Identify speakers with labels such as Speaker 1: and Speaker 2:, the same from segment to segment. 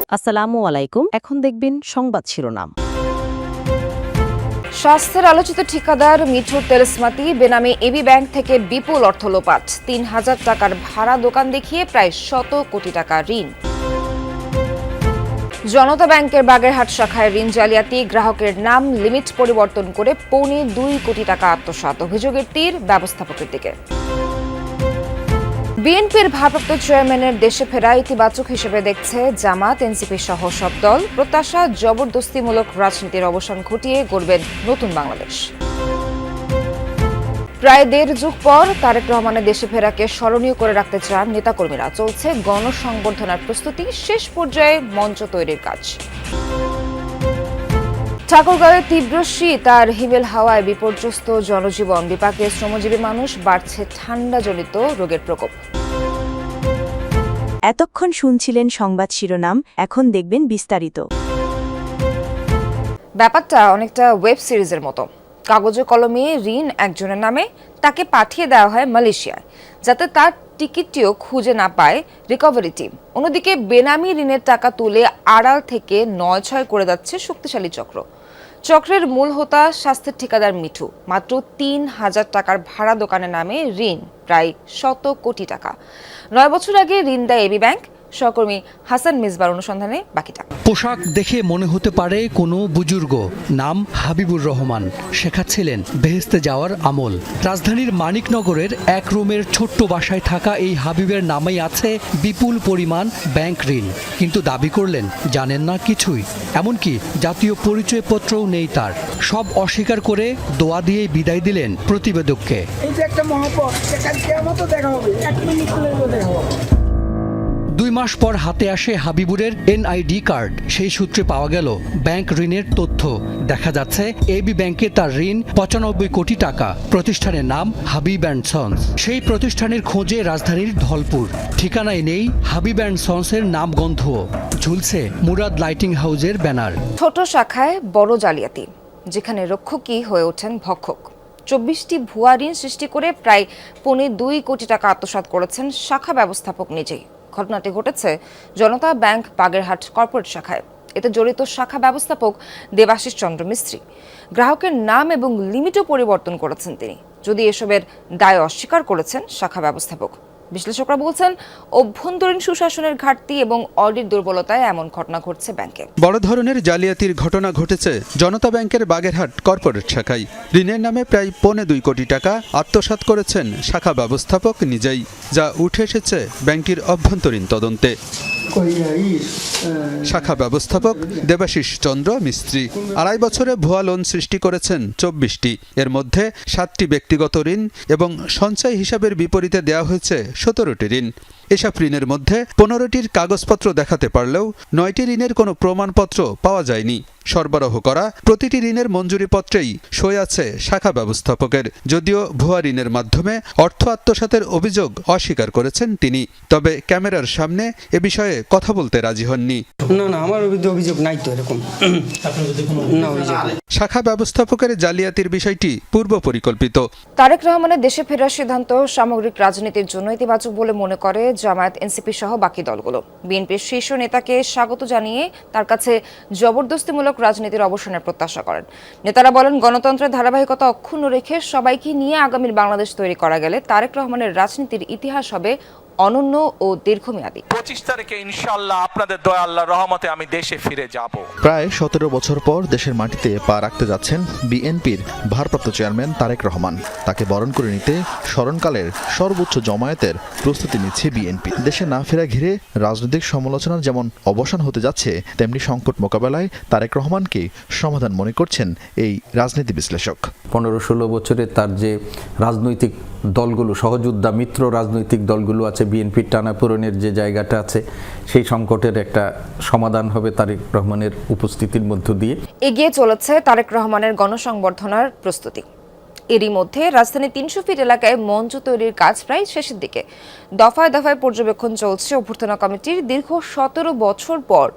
Speaker 1: আসসালামু আলাইকুম। এখন দেখবেন সংবাদ শিরোনাম।
Speaker 2: স্বাস্থ্যের আলোচিত ঠিকাদার মিঠুর তেলসমাতি বেনামে এবি ব্যাংক থেকে বিপুল অর্থ লোপাট, ৩,০০০ টাকার ভাড়া দোকান দেখিয়ে প্রায় ১০০ কোটি টাকা ঋণ। জনতা ব্যাংকের বাগেরহাট শাখায় ঋণ জালিয়াতি, গ্রাহকের নাম লিমিট পরিবর্তন করে ২.২ কোটি টাকা আত্মসাৎ, অভিযোগের তীর ব্যবস্থাপকের দিকে। বিএনপির ভারপ্রাপ্ত চেয়ারম্যানের দেশে ফেরা ইতিবাচক হিসেবে দেখছে জামাত, এনসিপি সহ সব দল। প্রত্যাশা, জবরদস্তিমূলক রাজনীতির অবসান ঘটিয়ে গড়বেন নতুন বাংলাদেশ। প্রায় ১.৫ যুগ পর তারেক রহমানের দেশে ফেরাকে স্মরণীয় করে রাখতে চান নেতাকর্মীরা। চলছে গণসংবর্ধনার প্রস্তুতি, শেষ পর্যায়ে মঞ্চ তৈরির কাজ। ঠাকুরগাঁওয়ে তীব্র শীত আর হিমেল হাওয়ায় বিপর্যস্ত জনজীবন, বিপাকে শ্রমজীবী মানুষ, বাড়ছে ঠান্ডাজনিত রোগের প্রকোপ।
Speaker 3: এতক্ষণ শুনছিলেন সংবাদ শিরোনাম, এখন দেখবেন বিস্তারিত।
Speaker 2: ব্যাপারটা অনেকটা ওয়েব সিরিজের মতো। কাগজে কলমে ঋণ একজনের নামে, তাকে পাঠিয়ে দেওয়া হয় মালয়েশিয়ায়, যাতে তার টিকিটটিও খুঁজে না পায় রিকভারি টিম। অন্যদিকে বেনামি ঋণের টাকা তুলে আড়াল থেকে ৯-৬ করে যাচ্ছে শক্তিশালী চক্র। চক্রের মূল হোতা স্বাস্থ্যের ঠিকাদার মিঠু। মাত্র ৩,০০০ টাকার ভাড়া দোকানের নামে ঋণ প্রায় ১০০ কোটি টাকা। ৯ বছর আগে ঋণ দেয় এবি ব্যাংক। সহকর্মী হাসান মিসবার অনুসন্ধানে বাকিটা।
Speaker 4: পোশাক দেখে মনে হতে পারে কোনো বুজুর্গ, নাম হাবিবুর রহমান, শেখাচ্ছিলেন বেহেস্তে যাওয়ার আমল। রাজধানীর মানিকনগরের এক রুমের ছোট্ট বাসায় থাকা এই হাবিবের নামেই আছে বিপুল পরিমাণ ব্যাংক ঋণ, কিন্তু দাবি করলেন জানেন না কিছুই, এমনকি জাতীয় পরিচয়পত্রও নেই তার। সব অস্বীকার করে দোয়া দিয়ে বিদায় দিলেন প্রতিবেদককে।
Speaker 5: এই যে একটা মহাপথ, কিয়ামতও দেখা হবে, 1 মিনিট দেখা হবে।
Speaker 4: ২ মাস পর হাতে আসে হাবিবুরের এনআইডি কার্ড। সেই সূত্রে পাওয়া গেল ব্যাংক ঋণের তথ্য। দেখা যাচ্ছে এবি ব্যাংকে তার ঋণ ৯৫ কোটি টাকা। প্রতিষ্ঠানের নাম হাবিব অ্যান্ড সন্স। সেই প্রতিষ্ঠানের খোঁজে রাজধানীর ধলপুর। ঠিকানায় নেই হাবিব অ্যান্ড সন্সের নামগন্ধও। ঝুলছে মুরাদ লাইটিং হাউসের ব্যানার।
Speaker 2: ছোট শাখায় বড় জালিয়াতি, যেখানে রক্ষকই হয়ে ওঠেন ভক্ষক। ২৪টি ভুয়া ঋণ সৃষ্টি করে প্রায় ২.২ কোটি টাকা আত্মসাৎ করেছেন শাখা ব্যবস্থাপক নিজেই। ঘটনাটি ঘটেছে জনতা ব্যাংক বাগেরহাট কর্পোরেট শাখায়। এতে জড়িত শাখা ব্যবস্থাপক দেবাশিস চন্দ্র মিস্ত্রি। গ্রাহকের নাম এবং লিমিটও পরিবর্তন করেছেন তিনি, যদি এসবের দায় অস্বীকার করেছেন শাখা ব্যবস্থাপক। বিশ্লেষকরা বলছেন, অভ্যন্তরীণ সুশাসনের ঘাটতি এবং অডিট দুর্বলতায় এমন ঘটনা ঘটছে ব্যাংকে।
Speaker 6: বড় ধরনের জালিয়াতির ঘটনা ঘটেছে জনতা ব্যাংকের বাগেরহাট কর্পোরেট শাখায়। ঋণের নামে প্রায় ২.২ কোটি টাকা আত্মসাৎ করেছেন শাখা ব্যবস্থাপক নিজেই, যা উঠে এসেছে ব্যাংকটির অভ্যন্তরীণ তদন্তে। শাখা ব্যবস্থাপক দেবাশিস চন্দ্র মিস্ত্রি ২.৫ বছরে ভুয়া লোন সৃষ্টি করেছেন ২৪টি। এর মধ্যে ৭টি ব্যক্তিগত ঋণ এবং সঞ্চয় হিসাবের বিপরীতে দেওয়া হয়েছে ১৭টি ঋণ। এসব ঋণের মধ্যে ১৫টির কাগজপত্র দেখাতে পারলেও ৯টি ঋণের কোনো প্রমাণপত্র পাওয়া যায়নি। সরবরাহ করা প্রতিটি ঋণের মঞ্জুরিপত্রেই সই আছে শাখা ব্যবস্থাপকের। যদিও ভুয়া ঋণের মাধ্যমে অর্থ আত্মসাতের অভিযোগ অস্বীকার করেছেন তিনি, তবে ক্যামেরার সামনে এ বিষয়ে কথা বলতে রাজি হননি।
Speaker 7: না, আমার বিরুদ্ধে অভিযোগ নাই তো এরকম।
Speaker 6: শাখা ব্যবস্থাপকের জালিয়াতির বিষয়টি পূর্ব পরিকল্পিত।
Speaker 2: তারেক রহমানের দেশে ফেরার সিদ্ধান্ত সামগ্রিক রাজনীতির জন্য ইতিবাচক বলে মনে করে জামায়াত, এনসিপি সহ বাকি দলগুলো। বিএনপির শীর্ষ নেতাকে স্বাগত জানিয়ে তার কাছে জবরদস্তিমূলক রাজনীতির অবসানের প্রত্যাশা করেন। নেতারা বলেন, গণতন্ত্রের ধারাবাহিকতা অক্ষুণ্ণ রেখে সবাইকে নিয়ে আগামীর বাংলাদেশ তৈরি করা গেলে তারেক রহমানের রাজনীতির ইতিহাস হবে অনন্য ও দীর্ঘমেয়াদী।
Speaker 8: ২৫ তারিখে ইনশাআল্লাহ আপনাদের দয়া আল্লাহর রহমতে আমি দেশে ফিরে যাব।
Speaker 9: প্রায় ১৭ বছর পর দেশের মাটিতে পা রাখতে যাচ্ছেন বিএনপির ভারপ্রাপ্ত চেয়ারম্যান তারেক রহমান। তাকে বরণ করে নিতে স্মরণকালের সর্বোচ্চ জমায়েতের প্রস্তুতি নিচ্ছে বিএনপি। দেশে না ফেরা ঘিরে রাজনৈতিক সমালোচনার যেমন অবসান হতে যাচ্ছে, তেমনি সংকট মোকাবেলায় তারেক রহমানকে সমাধান মনে করছেন এই রাজনীতি বিশ্লেষক।
Speaker 10: ১৫-১৬ বছরে তার যে রাজনৈতিক দলগুলো, সহযোদ্ধা মিত্র রাজনৈতিক দলগুলো আছে, বিএনপির টানাপোড়েনের যে জায়গাটা আছে, সেই সংকটের একটা সমাধান হবে তারেক রহমানের উপস্থিতির মধ্য দিয়ে।
Speaker 2: এগিয়ে চলেছে তারেক রহমানের গণসংবর্ধনার প্রস্তুতি। এরই মধ্যে রাজধানী ৩০০ ফিট এলাকায় মঞ্চ তৈরির কাজ প্রায় শেষের দিকে। দফায় দফায় পর্যবেক্ষণ চলছে অভ্যর্থনা কমিটির। দীর্ঘ ১৭ বছর পর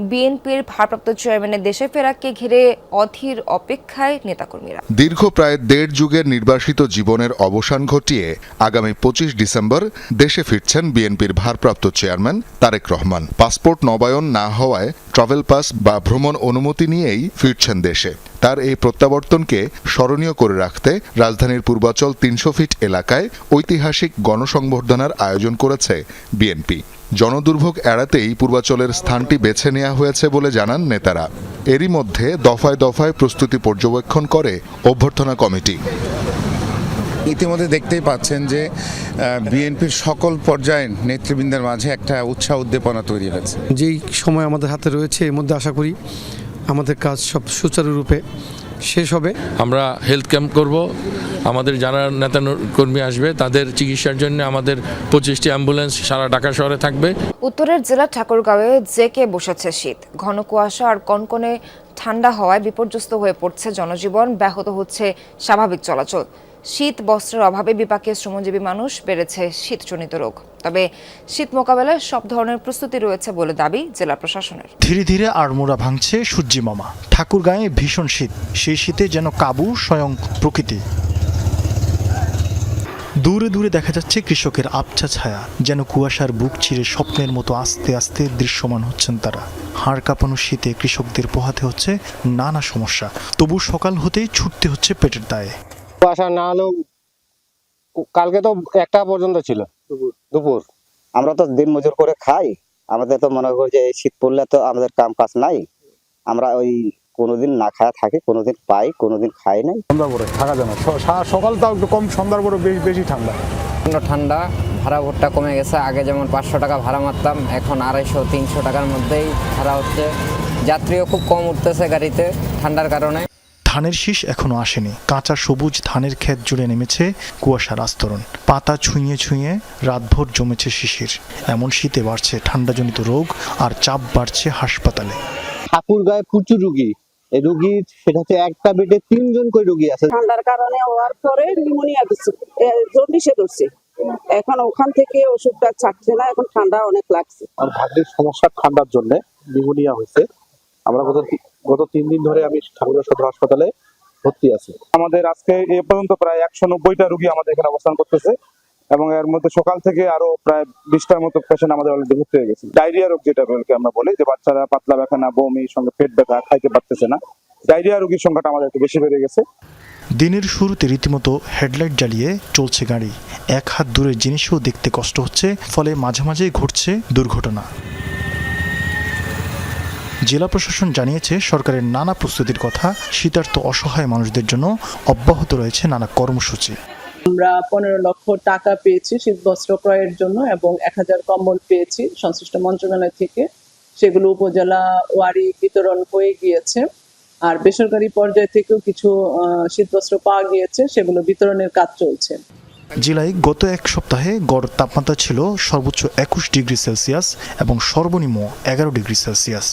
Speaker 2: বিএনপির ভারপ্রাপ্ত চেয়ারম্যানের দেশে ফেরাকে ঘিরে অধীর অপেক্ষায় নেতাকর্মীরা।
Speaker 11: দীর্ঘ প্রায় 1.5 যুগের নির্বাসিত জীবনের অবসান ঘটিয়ে আগামী 25 ডিসেম্বর দেশে ফিরছেন বিএনপির ভারপ্রাপ্ত চেয়ারম্যান তারেক রহমান। পাসপোর্ট নবায়ন না হওয়ায় ট্রাভেল পাস বা ভ্রমণ অনুমতি নিয়েই ফিরছেন দেশে। তার এই প্রত্যাবর্তনকে স্মরণীয় করে রাখতে রাজধানীর পূর্বাচল 300 ফিট এলাকায় ঐতিহাসিক গণসংবর্ধনার আয়োজন করেছে বিএনপি। জনদুর্ভোগ এড়াতেই পূর্বাচলের স্থানটি বেছে নেওয়া হয়েছে বলে জানান নেতারা। এরই মধ্যে দফায় দফায় প্রস্তুতি পর্যবেক্ষণ করে অভ্যর্থনা কমিটি।
Speaker 12: ইতিমধ্যে দেখতেই পাচ্ছেন যে বিএনপির সকল পর্যায়ের নেতৃবৃন্দের মাঝে একটা উৎসাহ উদ্দীপনা তৈরি হয়েছে।
Speaker 7: যেই সময় আমাদের হাতে রয়েছে এর মধ্যে আশা করি আমাদের কাজ সব সুচারুরূপে শেষ হবে।
Speaker 8: আমরা হেলথ ক্যাম্প করব, আমাদের যারা নেতা কর্মী আসবে তাদের চিকিৎসার জন্য আমাদের 25টি অ্যাম্বুলেন্স সারা ঢাকা শহরে থাকবে।
Speaker 2: উত্তরের জেলা ঠাকুরগাঁওয়ে জেকে বসেছে শীত। ঘন কুয়াশা আর কনকনে ঠান্ডা হওয়ায় বিপর্যস্ত হয়ে পড়ছে জনজীবন, ব্যাহত হচ্ছে স্বাভাবিক চলাচল। শীত বস্ত্রের অভাবে বিপাকে শ্রমজীবী মানুষ, বেড়েছে শীতজনিত রোগ। তবে শীত মোকাবেলায় সব ধরনের প্রস্তুতি রয়েছে বলে দাবি জেলা প্রশাসনের।
Speaker 13: ধীরে ধীরে আড়মোড়া ভাঙছে সূর্যি মামা। ঠাকুরগাঁয়ে ভীষণ শীত, সেই শীতে যেন কাবু স্বয়ং প্রকৃতি। দূরে দূরে দেখা যাচ্ছে কৃষকের আবছা ছায়া, যেন কুয়াশার বুক চিরে স্বপ্নের মতো আস্তে আস্তে দৃশ্যমান হচ্ছেন তারা। হাড় কাঁপানো শীতে কৃষকদের পোহাতে হচ্ছে নানা সমস্যা, তবু সকাল হতেই ছুটতে হচ্ছে পেটের দায়ে।
Speaker 14: কুয়াশা না হলেও কালকে তো 1টা পর্যন্ত ছিল দুপুর। আমরা তো দিন মজুর করে খাই, আমাদের তো মনে করি যে শীত পড়লে তো আমাদের কাম কাজ নাই। আমরা ওই কোনোদিন না খায়া থাকি, কোনোদিন পাই, কোনোদিন খাই নাই।
Speaker 12: সন্ধ্যার পরে থাকা যায় না, সকালটাও একটু কম, সন্ধ্যার পরে বেশি ঠান্ডা।
Speaker 14: ঠান্ডা ভাড়া ভোটটা কমে গেছে। আগে যেমন 500 টাকা ভাড়া মারতাম, এখন 250-300 টাকার মধ্যেই ভাড়া হচ্ছে। যাত্রীও খুব কম উঠতেছে গাড়িতে ঠান্ডার কারণে।
Speaker 13: ধানের শীষ এখনো আসেনি, কাঁচা সবুজ ধানের ক্ষেত জুড়ে নেমেছে কুয়াশার আস্তরণ। পাতা ছুঁয়ে ছুঁয়ে রাতভর জমেছে শিশির। এমন শীতে বাড়ছে ঠান্ডাজনিত রোগ আর চাপ বাড়ছে হাসপাতালে।
Speaker 14: ঠাকুরগাঁয়ে প্রচুর রুগী, এই রুগী সেটা হচ্ছে একটা বেডে 3 জন করে রুগী আছে।
Speaker 5: ঠান্ডার কারণে হওয়ার পরে নিউমোনিয়া জন্ডিসে ধরছে। এখন ওখান থেকে ওষুধটা ছাড়ছে না, এখন ঠান্ডা অনেক লাগছে।
Speaker 12: আর ভাগ্যের সমস্যা ঠান্ডার জন্য নিউমোনিয়া হয়েছে। আমরা গত 3 দিন ধরে আমি ঠাকুরগাঁও সদর হাসপাতালে ভর্তি আছি। আমাদের আজকে এ পর্যন্ত প্রায় 190টা রোগী আমাদের এখানে অবস্থান করতেছে এবং এর মধ্যে সকাল থেকে আরো প্রায় 20টার মতো পেশেন্ট আমাদের অলরেডি ভর্তি হয়ে গেছে। ডায়রিয়া রোগ যেটা আমরা বলি, যে বাচ্চারা পাতলা পায়খানা, বমি, সঙ্গে পেট ব্যথা, খাইতে পারতেছে না, ডায়রিয়া রোগীর সংখ্যাটা আমাদের একটু বেশি বেড়ে গেছে।
Speaker 13: দিনের শুরুতে রীতিমতো হেডলাইট জ্বালিয়ে চলছে গাড়ি। এক হাত দূরের জিনিসও দেখতে কষ্ট হচ্ছে, ফলে মাঝে মাঝেই ঘটছে দুর্ঘটনা। জেলা প্রশাসন জানিয়েছে সরকারের নানা প্রস্তুতির কথা। শীতার্ত অসহায় মানুষদের জন্য অব্যাহত রয়েছে নানা কর্মসূচি।
Speaker 5: আমরা 15 লক্ষ টাকা পেয়েছি শীতবস্ত্র ক্রয়ের জন্য এবং 1000 কম্বল পেয়েছি সংশ্লিষ্ট মন্ত্রণালয় থেকে। সেগুলো উপজেলা ওয়ারি বিতরণ হয়ে গিয়েছে। আর বেসরকারি পর্যায় থেকেও কিছু শীতবস্ত্র পাওয়া গিয়েছে, সেগুলো বিতরণের কাজ চলছে।
Speaker 13: জেলায় গত এক সপ্তাহে গড় তাপমাত্রা ছিল সর্বোচ্চ 21 ডিগ্রি সেলসিয়াস এবং সর্বনিম্ন 11 ডিগ্রি সেলসিয়াস।